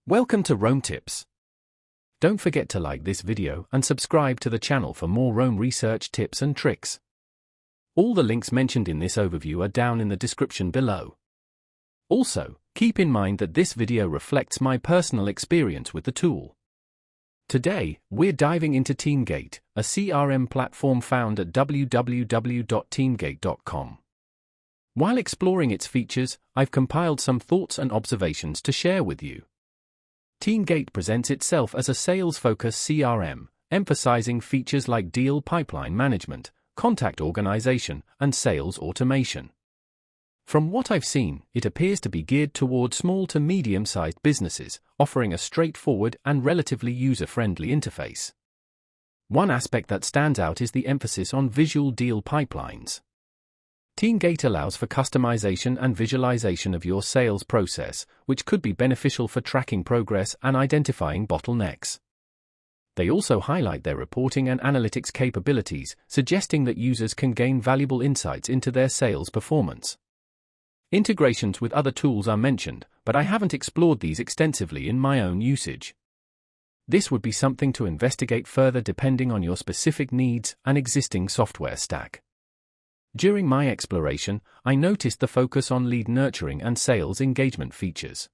Welcome to Rome Tips. Don't forget to like this video and subscribe to the channel for more Rome research tips and tricks. All the links mentioned in this overview are down in the description below. Also, keep in mind that this video reflects my personal experience with the tool. Today, we're diving into Teamgate, a CRM platform found at www.teamgate.com. While exploring its features, I've compiled some thoughts and observations to share with you. Teamgate presents itself as a sales-focused CRM, emphasizing features like deal pipeline management, contact organization, and sales automation. From what I've seen, it appears to be geared toward small to medium-sized businesses, offering a straightforward and relatively user-friendly interface. One aspect that stands out is the emphasis on visual deal pipelines. Teamgate allows for customization and visualization of your sales process, which could be beneficial for tracking progress and identifying bottlenecks. They also highlight their reporting and analytics capabilities, suggesting that users can gain valuable insights into their sales performance. Integrations with other tools are mentioned, but I haven't explored these extensively in my own usage. This would be something to investigate further depending on your specific needs and existing software stack. During my exploration, I noticed the focus on lead nurturing and sales engagement features.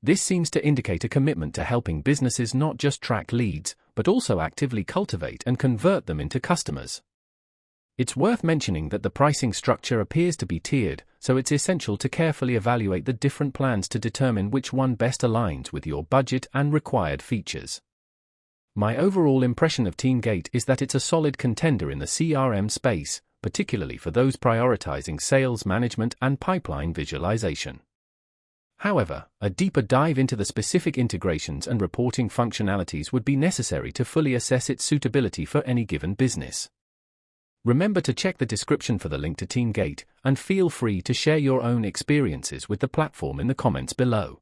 This seems to indicate a commitment to helping businesses not just track leads, but also actively cultivate and convert them into customers. It's worth mentioning that the pricing structure appears to be tiered, so it's essential to carefully evaluate the different plans to determine which one best aligns with your budget and required features. My overall impression of Teamgate is that it's a solid contender in the CRM space, particularly for those prioritizing sales management and pipeline visualization. However, a deeper dive into the specific integrations and reporting functionalities would be necessary to fully assess its suitability for any given business. Remember to check the description for the link to Teamgate, and feel free to share your own experiences with the platform in the comments below.